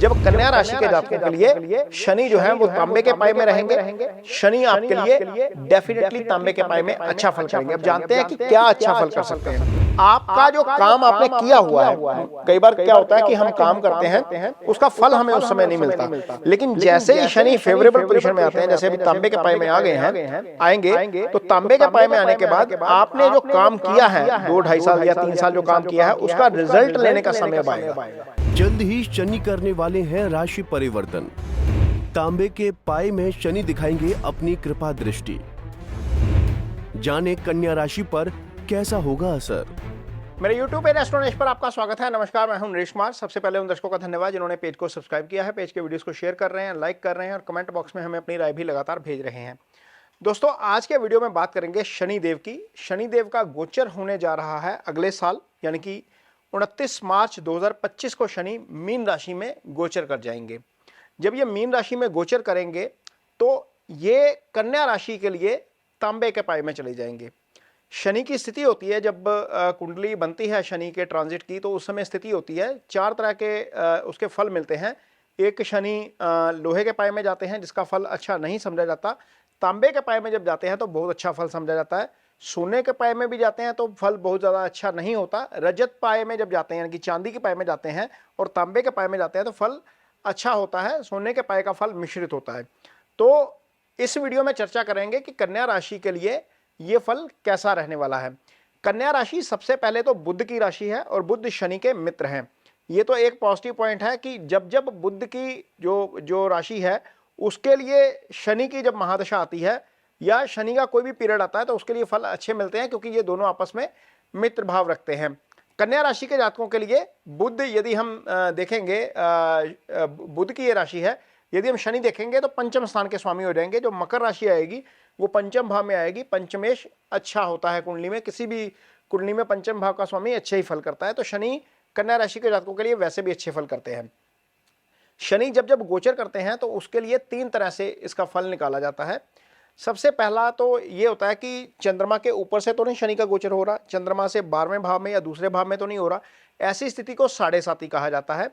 जब कन्या राशि के जातकों के लिए शनि जो है वो तांबे के पाए में रहेंगे, शनि आपके लिए डेफिनेटली तांबे के पाए में अच्छा फल करेंगे। अब जानते हैं कि क्या अच्छा फल कर सकते हैं। आपका जो काम आपने किया हुआ है, कई बार क्या होता है कि हम काम करते हैं, उसका फल हमें उस समय नहीं मिलता, लेकिन जैसे ही शनि फेवरेबल पोजीशन में आते हैं, जैसे अभी तांबे के पाए में आ गए हैं, आएंगे तो तांबे के पाए में आने के बाद आपने जो काम किया है 2-2.5 साल या 3 साल जो काम किया है, उसका रिजल्ट लेने का समय अब आएगा। जल्द ही शनि करने वाले हैं राशि परिवर्तन। तांबे के पाए में शनि दिखाएंगे अपनी कृपा दृष्टि। जाने कन्या राशि पर कैसा होगा असर। मेरे YouTube पेज एस्ट्रोनॉलेज पर आपका स्वागत है। नमस्कार, मैं हूं नरेश कुमार। सबसे पहले उन दर्शकों का धन्यवाद जिन्होंने पेज को सब्सक्राइब किया है, पेज के वीडियोस को शेयर कर रहे हैं, लाइक कर रहे हैं और कमेंट बॉक्स में हमें अपनी राय भी लगातार भेज रहे हैं। दोस्तों, आज के वीडियो में बात करेंगे शनिदेव की। शनिदेव का गोचर होने जा रहा है अगले साल, यानी कि 29 मार्च 2025 को शनि मीन राशि में गोचर कर जाएंगे। जब ये मीन राशि में गोचर करेंगे तो ये कन्या राशि के लिए तांबे के पाए में चले जाएंगे। शनि की स्थिति होती है, जब कुंडली बनती है शनि के ट्रांजिट की, तो उस समय स्थिति होती है 4 तरह के उसके फल मिलते हैं। एक शनि लोहे के पाए में जाते हैं जिसका फल अच्छा नहीं समझा जाता। तांबे के पाए में जब जाते हैं तो बहुत अच्छा फल समझा जाता है। सोने के पाए में भी जाते हैं तो फल बहुत ज़्यादा अच्छा नहीं होता। रजत पाए में जब जाते हैं, यानी कि चांदी के पाए में जाते हैं और तांबे के पाए में जाते हैं तो फल अच्छा होता है। सोने के पाए का फल मिश्रित होता है। तो इस वीडियो में चर्चा करेंगे कि कन्या राशि के लिए ये फल कैसा रहने वाला है। कन्या राशि सबसे पहले तो बुध की राशि है और बुध शनि के मित्र हैं। ये तो एक पॉजिटिव पॉइंट है कि जब जब बुध की जो राशि है उसके लिए शनि की जब महादशा आती है या शनि का कोई भी पीरियड आता है तो उसके लिए फल अच्छे मिलते हैं, क्योंकि ये दोनों आपस में मित्र भाव रखते हैं। कन्या राशि के जातकों के लिए बुध, यदि हम देखेंगे बुध की ये राशि है, यदि हम शनि देखेंगे तो पंचम स्थान के स्वामी हो जाएंगे। जो मकर राशि आएगी वो पंचम भाव में आएगी। पंचमेश अच्छा होता है कुंडली में, किसी भी कुंडली में पंचम भाव का स्वामी अच्छे ही फल करता है। तो शनि कन्या राशि के जातकों के लिए वैसे भी अच्छे फल करते हैं। शनि जब जब गोचर करते हैं तो उसके लिए 3 तरह से इसका फल निकाला जाता है। सबसे पहला तो ये होता है कि चंद्रमा के ऊपर से तो नहीं शनि का गोचर हो रहा, चंद्रमा से 12वें भाव में या दूसरे भाव में तो नहीं हो रहा। ऐसी स्थिति को 7.5 कहा जाता है।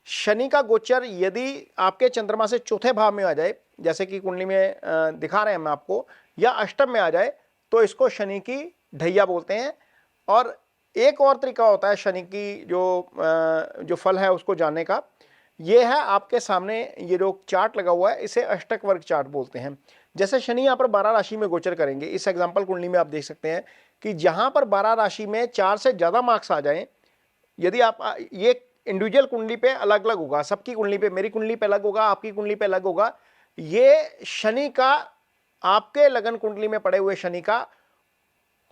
शनि का गोचर यदि आपके चंद्रमा से चौथे भाव में आ जाए, जैसे कि कुंडली में दिखा रहे हैं हम आपको, या अष्टम में आ जाए, तो इसको शनि की ढैया बोलते हैं। और एक और तरीका होता है शनि की जो फल है उसको जानने का, ये है आपके सामने ये जो चार्ट लगा हुआ है, इसे अष्टक वर्ग चार्ट बोलते हैं। जैसे शनि यहाँ पर 12 राशि में गोचर करेंगे, इस एग्जाम्पल कुंडली में आप देख सकते हैं कि जहाँ पर 12 राशि में 4 से ज़्यादा मार्क्स आ जाएं, यदि आप ये इंडिविजुअल कुंडली पे अलग अलग होगा, सबकी कुंडली पे, मेरी कुंडली पे अलग होगा, आपकी कुंडली पे अलग होगा। ये शनि का, आपके लगन कुंडली में पड़े हुए शनि का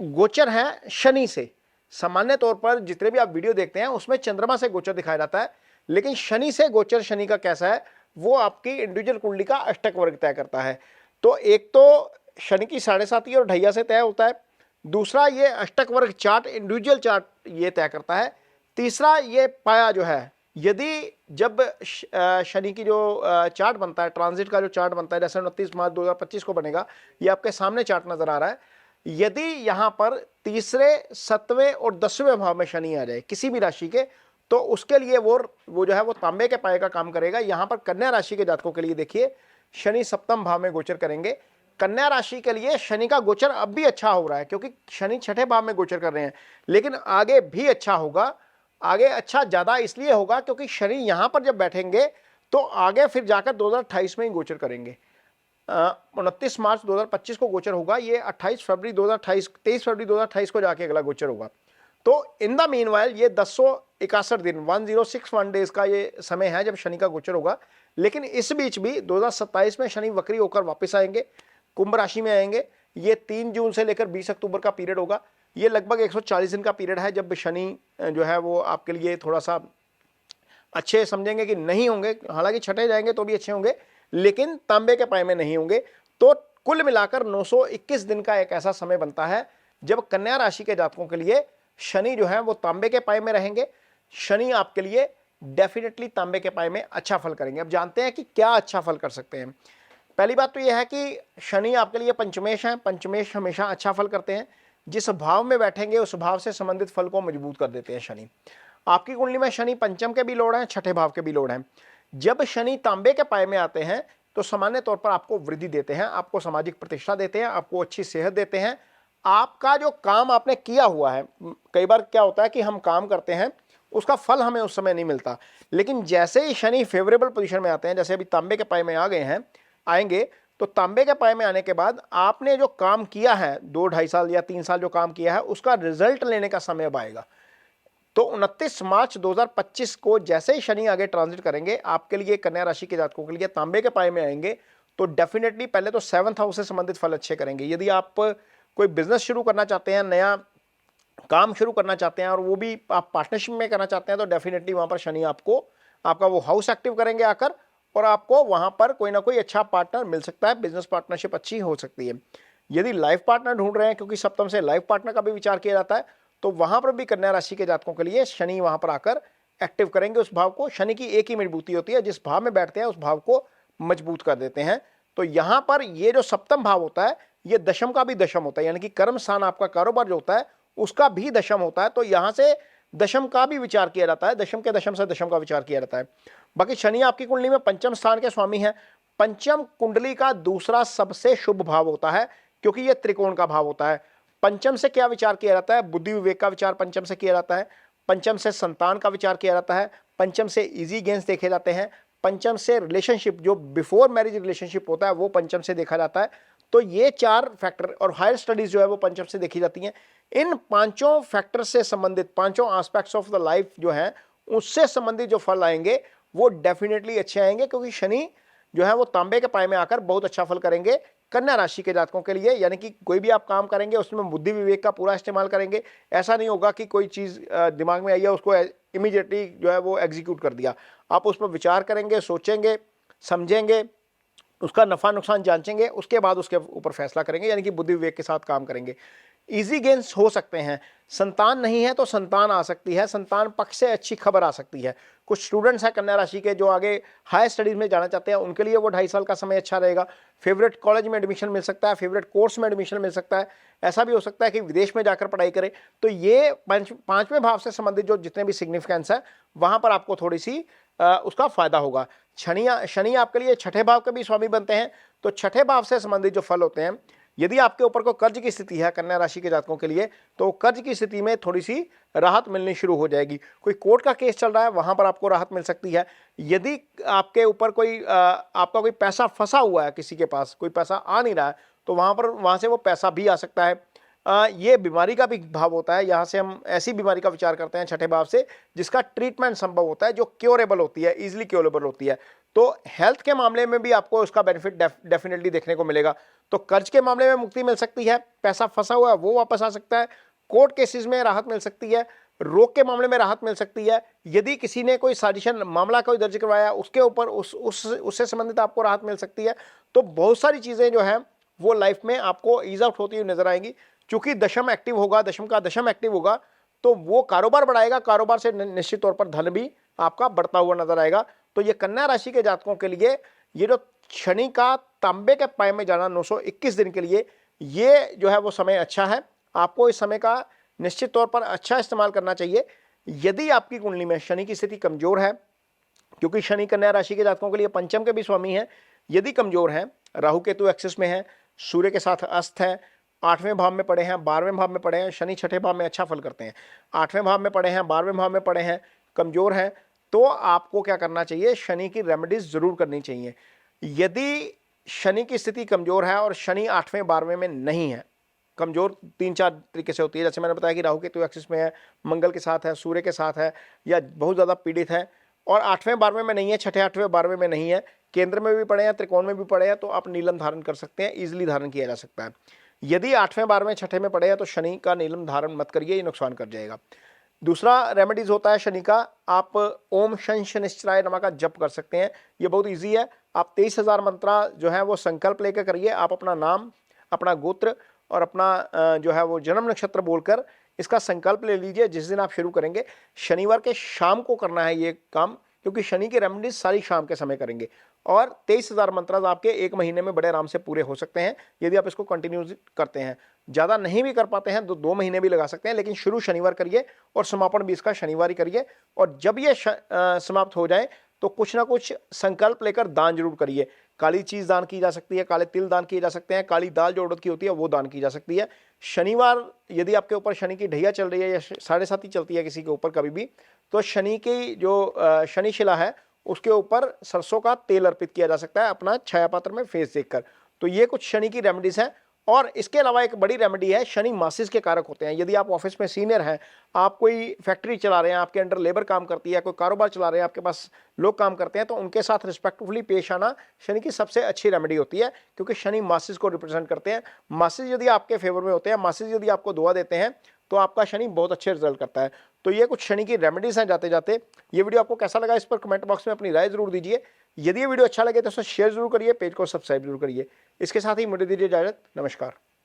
गोचर है शनि से। सामान्य तौर पर जितने भी आप वीडियो देखते हैं उसमें चंद्रमा से गोचर दिखाया जाता है, लेकिन शनि से गोचर शनि का कैसा है वो आपकी इंडिविजुअल कुंडली का अष्टक वर्ग तय करता है। तो एक तो शनि की 7.5 और ढैया से तय होता है, दूसरा ये अष्टक वर्ग चार्ट, इंडिविजुअल चार्ट ये तय करता है, तीसरा ये पाया जो है, यदि जब शनि की जो चार्ट बनता है, ट्रांजिट का जो चार्ट बनता है, जैसे 29 मार्च 2025 को बनेगा, ये आपके सामने चार्ट नजर आ रहा है। यदि यहाँ पर तीसरे, 7वें और 10वें भाव में शनि आ जाए किसी भी राशि के, तो उसके लिए वो जो है वो तांबे के पाए का काम करेगा। यहाँ पर कन्या राशि के जातकों के लिए देखिए शनि सप्तम भाव में गोचर करेंगे। कन्या राशि के लिए शनि का गोचर अब भी अच्छा हो रहा है, क्योंकि शनि 6ठे भाव में गोचर कर रहे हैं, लेकिन आगे भी अच्छा होगा। आगे अच्छा ज़्यादा इसलिए होगा क्योंकि शनि यहाँ पर जब बैठेंगे तो आगे फिर जाकर 2028 में ही गोचर करेंगे। 29 मार्च 2025 को गोचर होगा, ये 23 फरवरी 2028 को जाके अगला गोचर होगा। तो इन द मीन वाइल ये 1061 दिन, 1061 डेज का ये समय है जब शनि का गोचर होगा। लेकिन इस बीच भी 2027 में शनि वक्री होकर वापस आएंगे, कुंभ राशि में आएंगे। ये 3 जून से लेकर 20 अक्टूबर का पीरियड होगा। ये लगभग 140 दिन का पीरियड है जब शनि जो है वो आपके लिए थोड़ा सा अच्छे समझेंगे कि नहीं होंगे। हालांकि छठे जाएंगे तो भी अच्छे होंगे, लेकिन तांबे के पाए में नहीं होंगे। तो कुल मिलाकर 921 दिन का एक ऐसा समय बनता है जब कन्या राशि के जातकों के लिए शनि जो है वो तांबे के पाए में रहेंगे। शनि आपके लिए डेफिनेटली तांबे के पाए में अच्छा फल करेंगे। अब जानते हैं कि क्या अच्छा फल कर सकते हैं। पहली बात तो यह है कि शनि आपके लिए पंचमेश है। पंचमेश हमेशा अच्छा फल करते हैं। जिस भाव में बैठेंगे उस भाव से संबंधित फल को मजबूत कर देते हैं शनि। आपकी कुंडली में शनि पंचम के भी लॉर्ड हैं, छठे भाव के भी लॉर्ड हैं। जब शनि तांबे के पाए में आते हैं तो सामान्य तौर पर आपको वृद्धि देते हैं, आपको सामाजिक प्रतिष्ठा देते हैं, आपको अच्छी सेहत देते हैं। आपका जो काम आपने किया हुआ है, कई बार क्या होता है कि हम काम करते हैं, उसका फल हमें उस समय नहीं मिलता, लेकिन जैसे ही शनि फेवरेबल पोजीशन में आते हैं, जैसे अभी तांबे के पाए में आ गए हैं, आएंगे, तो तांबे के पाए में आने के बाद आपने जो काम किया है 2-2.5 साल या 3 साल जो काम किया है, उसका रिजल्ट लेने का समय अब आएगा। तो 29 मार्च 2025 को जैसे ही शनि आगे ट्रांजिट करेंगे, आपके लिए, कन्या राशि के जातकों के लिए तांबे के पाए में आएंगे, तो डेफिनेटली पहले तो 7th हाउस से संबंधित फल अच्छे करेंगे। यदि आप कोई बिजनेस शुरू करना चाहते हैं, नया काम शुरू करना चाहते हैं, और वो भी आप पार्टनरशिप में करना चाहते हैं, तो डेफिनेटली वहां पर शनि आपको आपका वो हाउस एक्टिव करेंगे आकर, और आपको वहां पर कोई ना कोई अच्छा पार्टनर मिल सकता है, बिजनेस पार्टनरशिप अच्छी हो सकती है। यदि लाइफ पार्टनर ढूंढ रहे हैं, क्योंकि सप्तम से लाइफ पार्टनर का भी विचार किया जाता है, तो वहां पर भी कन्या राशि के जातकों के लिए शनि वहां पर आकर एक्टिव करेंगे उस भाव को। शनि की एक ही मजबूती होती है, जिस भाव में बैठते हैं उस भाव को मजबूत कर देते हैं। तो यहां पर ये जो सप्तम भाव होता है, ये दशम का भी दशम होता है, यानी कि कर्म स्थान आपका कारोबार जो होता है उसका भी दशम होता है। तो यहां से दशम का भी विचार किया जाता है, दशम के दशम से दशम का विचार किया जाता है। बाकी शनि आपकी कुंडली में पंचम स्थान के स्वामी हैं। पंचम कुंडली का दूसरा सबसे शुभ भाव होता है, क्योंकि यह त्रिकोण का भाव होता है। पंचम से क्या विचार किया जाता है? बुद्धि विवेक का विचार पंचम से किया जाता है। पंचम से संतान का विचार किया जाता है। पंचम से इजी गेन्स देखे जाते हैं। पंचम से रिलेशनशिप, जो बिफोर मैरिज रिलेशनशिप होता है, वो पंचम से देखा जाता है। तो ये 4 फैक्टर, और हायर स्टडीज जो है वो पंचम से देखी जाती हैं। इन 5 फैक्टर से संबंधित, 5 एस्पेक्ट्स ऑफ द लाइफ जो है, उससे संबंधित जो फल आएंगे वो डेफिनेटली अच्छे आएंगे, क्योंकि शनि जो है वो तांबे के पाए में आकर बहुत अच्छा फल करेंगे कन्या राशि के जातकों के लिए। यानी कि कोई भी आप काम करेंगे उसमें बुद्धि विवेक का पूरा इस्तेमाल करेंगे। ऐसा नहीं होगा कि कोई चीज़ दिमाग में आई है उसको इमीडिएटली जो है वो एग्जीक्यूट कर दिया। आप उस पर विचार करेंगे, सोचेंगे, समझेंगे, उसका नफा नुकसान जांचेंगे, उसके बाद उसके ऊपर फैसला करेंगे, यानी कि बुद्धि विवेक के साथ काम करेंगे। इजी गेन्स हो सकते हैं। संतान नहीं है तो संतान आ सकती है, संतान पक्ष से अच्छी खबर आ सकती है। कुछ स्टूडेंट्स हैं कन्या राशि के जो आगे हायर स्टडीज में जाना चाहते हैं, उनके लिए वो 2.5 साल का समय अच्छा रहेगा। फेवरेट कॉलेज में एडमिशन मिल सकता है, फेवरेट कोर्स में एडमिशन मिल सकता है। ऐसा भी हो सकता है कि विदेश में जाकर पढ़ाई करें। तो ये 5वें भाव से संबंधित जो जितने भी सिग्निफिकेंस है, वहां पर आपको थोड़ी सी उसका फायदा होगा। शनि आपके लिए 6ठे भाव के भी स्वामी बनते हैं। तो 6ठे भाव से संबंधित जो फल होते हैं, यदि आपके ऊपर कोई कर्ज की स्थिति है कन्या राशि के जातकों के लिए, तो कर्ज की स्थिति में थोड़ी सी राहत मिलनी शुरू हो जाएगी। कोई कोर्ट का केस चल रहा है, वहां पर आपको राहत मिल सकती है। यदि आपके ऊपर आपका कोई पैसा फंसा हुआ है, किसी के पास कोई पैसा आ नहीं रहा है, तो वहां से वो पैसा भी आ सकता है। ये बीमारी का भी भाव होता है। यहाँ से हम ऐसी बीमारी का विचार करते हैं 6ठे भाव से जिसका ट्रीटमेंट संभव होता है, जो क्योरेबल होती है, इजिली क्योरेबल होती है। तो हेल्थ के मामले में भी आपको उसका बेनिफिट डेफिनेटली देखने को मिलेगा। तो कर्ज के मामले में मुक्ति मिल सकती है, पैसा फंसा हुआ है वो वापस आ सकता है, कोर्ट केसेस में राहत मिल सकती है, रोग के मामले में राहत मिल सकती है। यदि किसी ने कोई साजिशन मामला कोई दर्ज करवाया, उसके ऊपर उससे संबंधित आपको राहत मिल सकती है। तो बहुत सारी चीजें जो है वो लाइफ में आपको ईज आउट होती हुई नजर आएंगी। चूंकि दशम एक्टिव होगा, दशम का दशम एक्टिव होगा, तो वो कारोबार बढ़ाएगा, कारोबार से निश्चित तौर पर धन भी आपका बढ़ता हुआ नजर आएगा। तो ये कन्या राशि के जातकों के लिए ये जो शनि का तांबे के पाए में जाना 921 दिन के लिए, ये जो है वो समय अच्छा है। आपको इस समय का निश्चित तौर पर अच्छा इस्तेमाल करना चाहिए। यदि आपकी कुंडली में शनि की स्थिति कमजोर है, क्योंकि शनि कन्या राशि के जातकों के लिए पंचम के भी स्वामी है, यदि कमजोर है, राहु केतु एक्सिस में है, सूर्य के साथ अस्त है, 8वें भाव में पड़े हैं, 12वें भाव में पड़े हैं, शनि 6ठे भाव में अच्छा फल करते हैं, 8वें भाव में पड़े हैं, 12वें भाव में पड़े हैं, कमजोर हैं, तो आपको क्या करना चाहिए? शनि की रेमेडीज जरूर करनी चाहिए। यदि शनि की स्थिति कमजोर है और शनि 8वें 12वें में नहीं है, कमजोर 3-4 तरीके से होती है। जैसे मैंने बताया कि राहु केतु एक्सिस में है, मंगल के साथ है, सूर्य के साथ है, या बहुत ज़्यादा पीड़ित है, और 8वें 12वें में नहीं है, 6ठे 8वें 12वें में नहीं है, केंद्र में भी पड़े हैं, त्रिकोण में भी पड़े हैं, तो आप नीलम धारण कर सकते हैं, इजिली धारण किया जा सकता है। यदि 8वें 12वें 6ठे में पड़े हैं तो शनि का नीलम धारण मत करिए, ये नुकसान कर जाएगा। दूसरा रेमेडीज होता है शनि का, आप ओम शं शनिश्चराय नमः का जप कर सकते हैं। ये बहुत इजी है। आप 23,000 मंत्रा जो है वो संकल्प लेकर करिए। आप अपना नाम, अपना गोत्र और अपना जो है वो जन्म नक्षत्र बोलकर इसका संकल्प ले लीजिए। जिस दिन आप शुरू करेंगे, शनिवार के शाम को करना है ये काम, क्योंकि शनि की रेमेडीज सारी शाम के समय करेंगे। और 23,000 मंत्र आपके 1 महीने में बड़े आराम से पूरे हो सकते हैं, यदि आप इसको कंटिन्यू करते हैं। ज़्यादा नहीं भी कर पाते हैं तो 2 महीने भी लगा सकते हैं, लेकिन शुरू शनिवार करिए और समापन भी इसका शनिवार ही करिए। और जब ये समाप्त हो जाए तो कुछ ना कुछ संकल्प लेकर दान जरूर करिए। काली चीज दान की जा सकती है, काले तिल दान किए जा सकते हैं, काली दाल जो उड़द की होती है वो दान की जा सकती है। शनिवार यदि आपके ऊपर शनि की ढैया चल रही है या 7.5 चलती है किसी के ऊपर कभी भी, तो शनि की जो शनि शिला है उसके ऊपर सरसों का तेल अर्पित किया जा सकता है अपना छाया पात्र में फेस देखकर। तो ये कुछ शनि की रेमेडीज हैं। और इसके अलावा एक बड़ी रेमेडी है, शनि मासिस के कारक होते हैं। यदि आप ऑफिस में सीनियर हैं, आप कोई फैक्ट्री चला रहे हैं, आपके अंडर लेबर काम करती है, कोई कारोबार चला रहे हैं, आपके पास लोग काम करते हैं, तो उनके साथ रिस्पेक्टफुली पेश आना शनि की सबसे अच्छी रेमेडी होती है, क्योंकि शनि मासिस को रिप्रेजेंट करते हैं। मासिस यदि आपके फेवर में होते हैं, मासिस यदि आपको दुआ देते हैं, तो आपका शनि बहुत अच्छे रिजल्ट करता है। तो ये कुछ शनि की रेमेडीज हैं। जाते जाते ये वीडियो आपको कैसा लगा इस पर कमेंट बॉक्स में अपनी राय जरूर दीजिए। यदि ये वीडियो अच्छा लगे तो उसे शेयर जरूर करिए, पेज को सब्सक्राइब जरूर करिए। इसके साथ ही मुझे दीजिए इजाजत। नमस्कार।